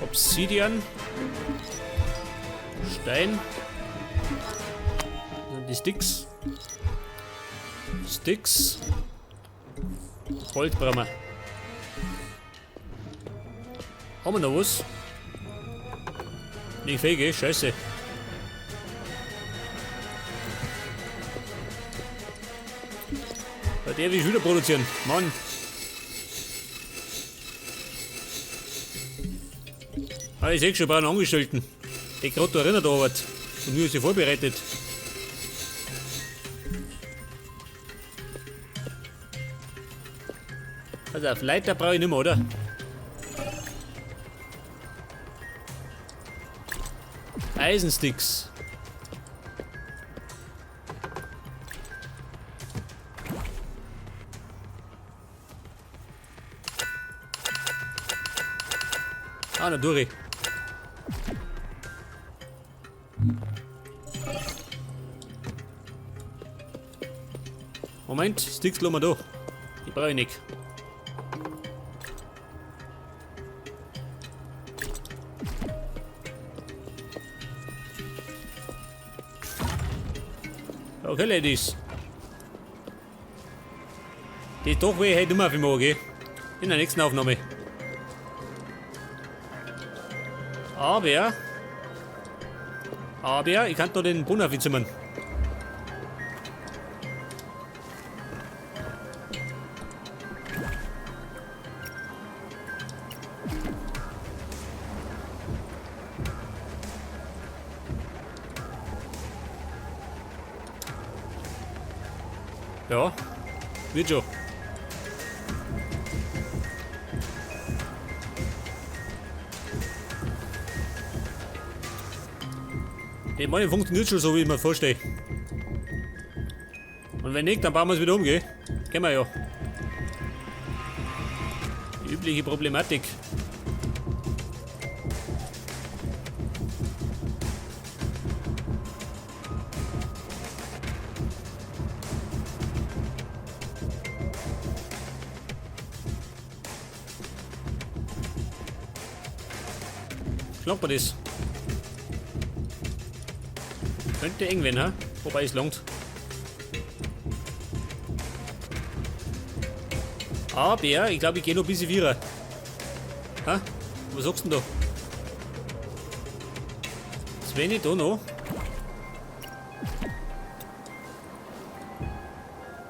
Obsidian. Stein. Und die Sticks. Sticks. Gold brauchen wir. Haben wir noch was? Nicht fähig, scheiße. Der will ich wieder produzieren. Mann. Ah, ich sehe schon bei einem Angestellten. Der gerade da erinnert arbeitet. Und wie er sich vorbereitet. Also auf Leiter brauche ich nicht mehr, oder? Eisensticks. Ah, na durch. Moment, Sticks lassen wir da. Die brauche ich nicht. Okay, Ladies. Die ist doch weh, heute nicht mehr für morgen. In der nächsten Aufnahme. Aber, ich kann da den Brunnen aufzimmern. Ja, wird schon. Die meine funktioniert schon so, wie ich mir vorstelle. Und wenn nicht, dann bauen wir es wieder um, gell? Kennen wir ja. Die übliche Problematik. Schlagt man das? Könnte eng werden, ha? Wobei es langt. Aber ich glaube, ich gehe noch ein bisschen vierer. Ha? Was sagst du denn da? Das wenn ich da noch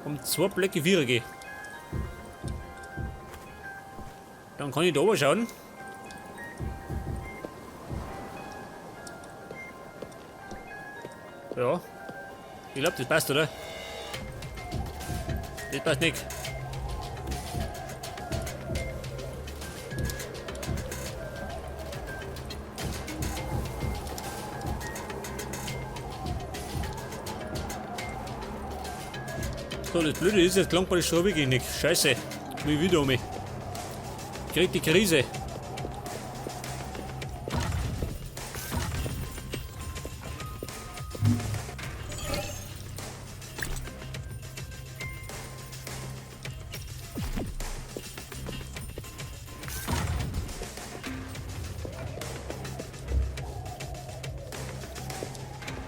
um 2 Blöcke vierer gehe. Dann kann ich da aber schauen. Ja, ich glaube, das passt, oder? Das passt nicht. So, das Blöde ist, jetzt gelangt mir das schon wirklich nicht. Scheiße, wie wieder um mich. Ich krieg die Krise.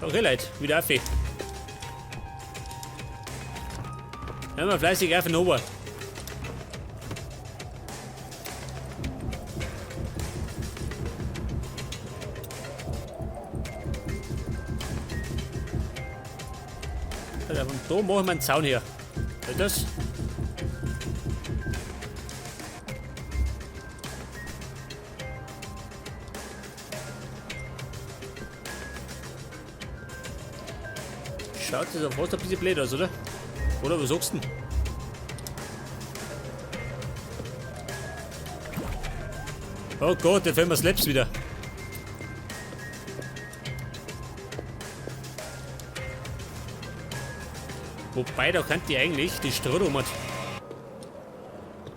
Okay, Leute, wieder auf. Hören wir fleißig auf den Ober. Und da machen wir einen Zaun her. Hört das? Schaut das auf fast ein bisschen blöd aus, oder? Oder was sagst du denn? Oh Gott, jetzt fällt mir Slaps wieder. Wobei, da könnte ich eigentlich die Stroh hat.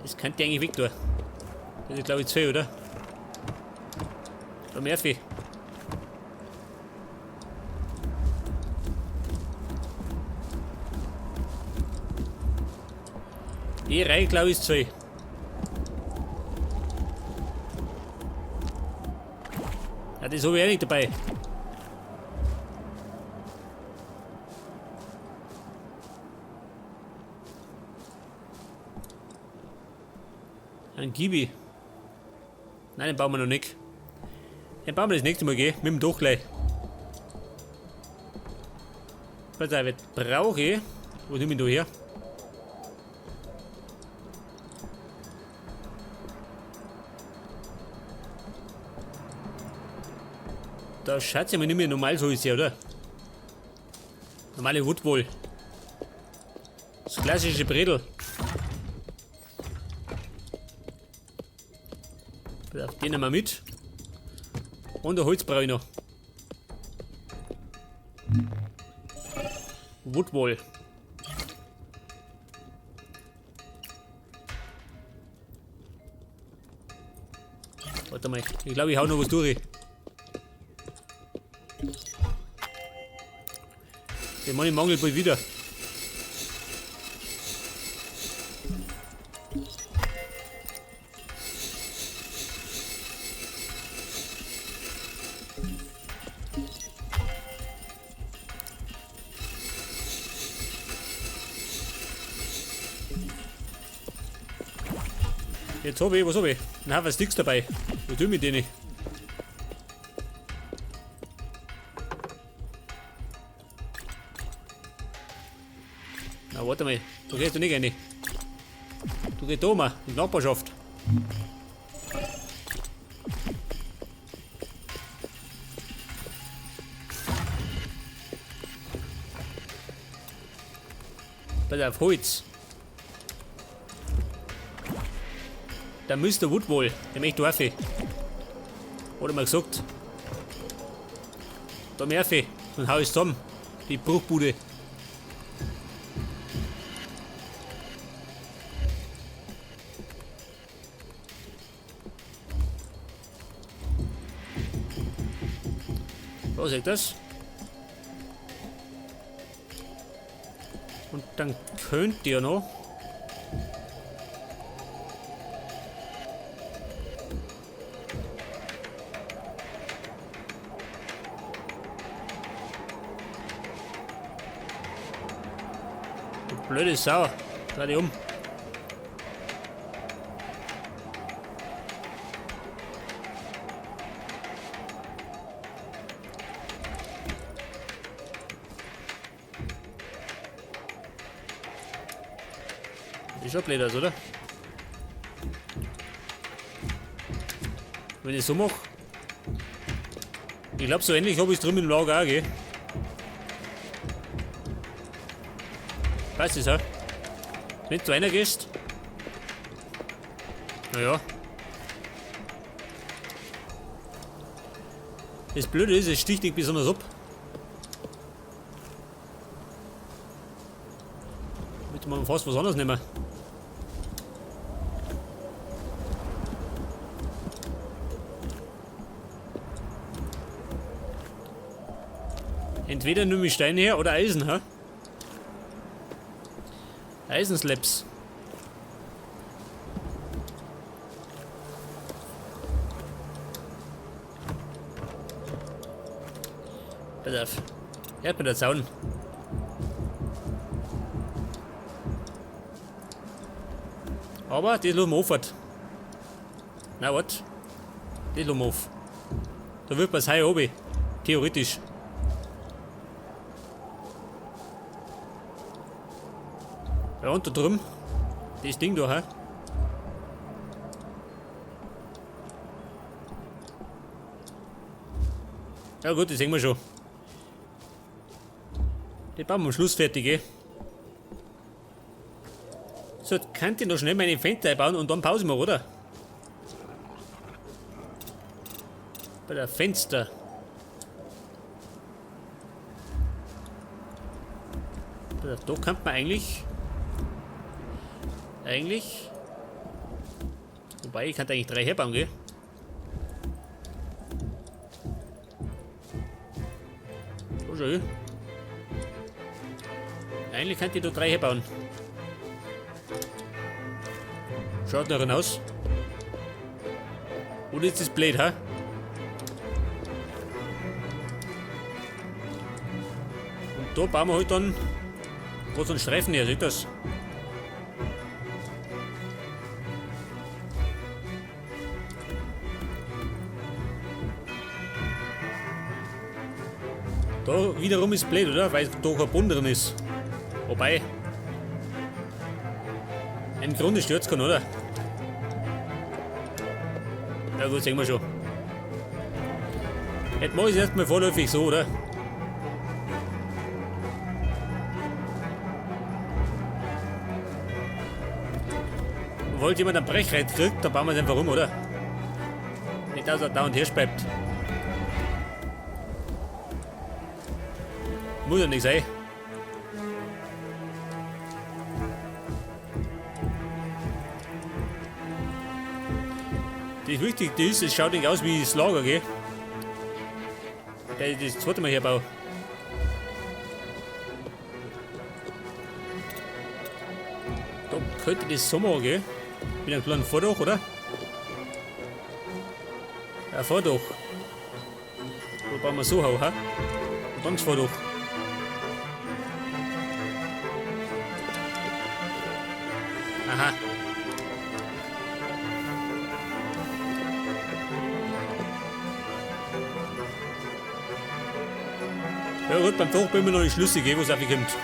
Das könnte ich eigentlich weg tun. Das ist glaube ich 2, oder? Da mehr viel. Die Reihe glaube ich ist 2. Ja, das habe ich auch nicht dabei. Ein Gibi. Nein, den bauen wir noch nicht. Den bauen wir das nächste Mal, gell? Mit dem Doch gleich. Was brauche ich? Wo nehme ich da her? Da schaut ja mal nicht mehr normal so ist ja, oder? Normale Woodwall. Das klassische Bredel. Den nehmen wir mit. Und der Holz brauche ich noch. Woodwall. Warte mal, ich glaube, ich hau noch was durch. Den Mann mangelt bald wieder. Jetzt habe ich, was habe ich? Ein Haufen Sticks dabei. Was tue ich mit denen? Na, warte mal. Du gehst du nicht rein. Du gehst da mal, in die Nachbarschaft. Pass auf, Holz. Der Mr. Woodwall, der möchte Dorfe. Oder mal gesagt. Da Murphy, dann hau ich zusammen. Die Bruchbude. Was ist das? Und dann könnt ihr noch. Du blöde Sau. Dreh dich um. Ist schon blöd aus, oder? Wenn ich so mache. Ich glaube, so ähnlich habe ich es drüben im Lager auch, gell? Weißt du es auch? Wenn du einer gehst. Naja. Das Blöde ist, es sticht nicht besonders ab. Müsste man fast was anderes nehmen. Entweder nehme ich Steine her oder Eisen, ha? Eisenslabs. Pass auf. Hört mir der Zaun. Aber das lassen wir auf. Na was? Das lassen wir auf. Da wird man das Heu oben. Theoretisch. Ja, und da drüben. Das Ding da, hä? Ja gut, das sehen wir schon. Die bauen wir am Schluss fertig, eh? So, jetzt kann ich noch schnell meine Fenster einbauen und dann Pause machen, oder? Bei der Fenster. Da kann man eigentlich. Wobei, ich kann eigentlich 3 herbauen, gell? So schön. Eigentlich kann ich da 3 herbauen. Schaut nach aus. Oder ist das blöd, ha? da bauen wir halt dann groß einen Streifen her, seht das? Da wiederum ist blöd, oder? Weil da kein Boden drin ist. Wobei. Ein Grunde stürzt kann, oder? Na gut, sehen wir schon. Jetzt mache ich es erstmal vorläufig so, oder? Wollt jemand einen Brechreiz kriegt, dann bauen wir es einfach um, oder? Nicht, dass er da und her bleibt. Muss ja nicht sein. Das Wichtigste ist, es schaut nicht aus wie das Lager, gell? Der das zweite Mal herbaue. Da könnte das so machen, gell? Mit einem kleinen Vordach, oder? Ein Vordach. Da bauen wir so hoch, ha? Und dann das Vordach. Aha. Ja gut, beim Dach bin ich mir noch nicht schlüssig, wo es aufkommt.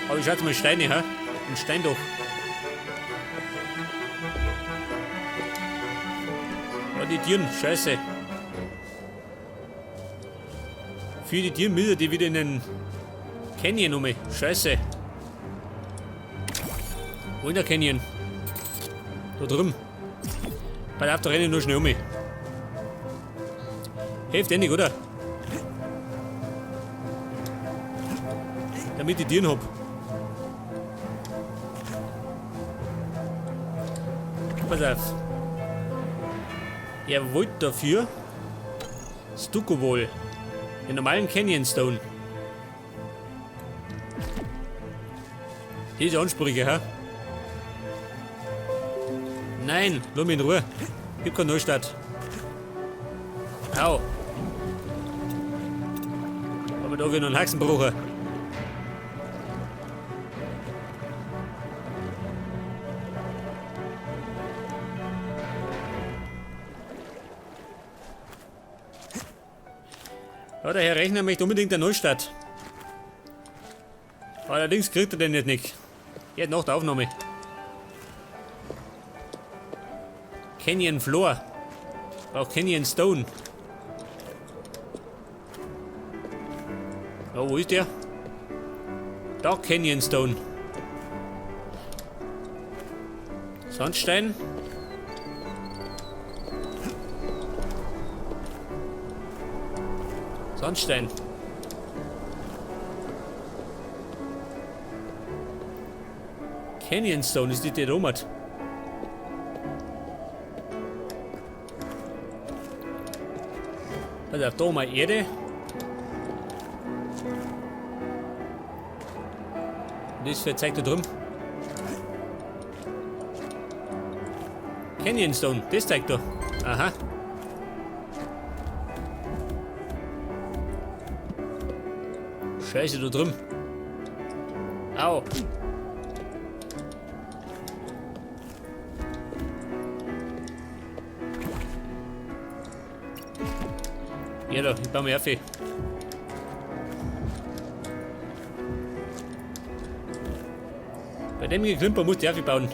Aber ich schaue mal Steine, ha? Ein Steindach. Ja, die Tieren, scheiße. Für die Tieren müssen die wieder in den Canyon um. Scheiße. Wo in der Canyon? Da drüben. Bei der rennen nur schnell um. Hilft endlich, oder? Damit ich Tieren hab. Pass auf. Er wollte dafür Stucco wohl. Den normalen Canyon Stone. Diese Ansprüche, ha? Nein, lass mich in Ruhe. Gib keine Neustart. Au. Aber da wieder einen Haxenbrucher. Ja, der Herr Rechner möchte unbedingt eine Neustart. Allerdings kriegt er den nicht. Jetzt nach der Aufnahme. Canyon Floor. Auch Canyon Stone. Oh, wo ist der? Da Canyon Stone. Sandstein. Sandstein. Canyon Stone ist die Romat. Also da mal Erde. Das zeigt da drüben. Canyon Stone, das zeigt da. Aha. Scheiße, da drüben. Au. Ja, da, ich baue mir auf. Bei dem Geklimper muss ich aufbauen.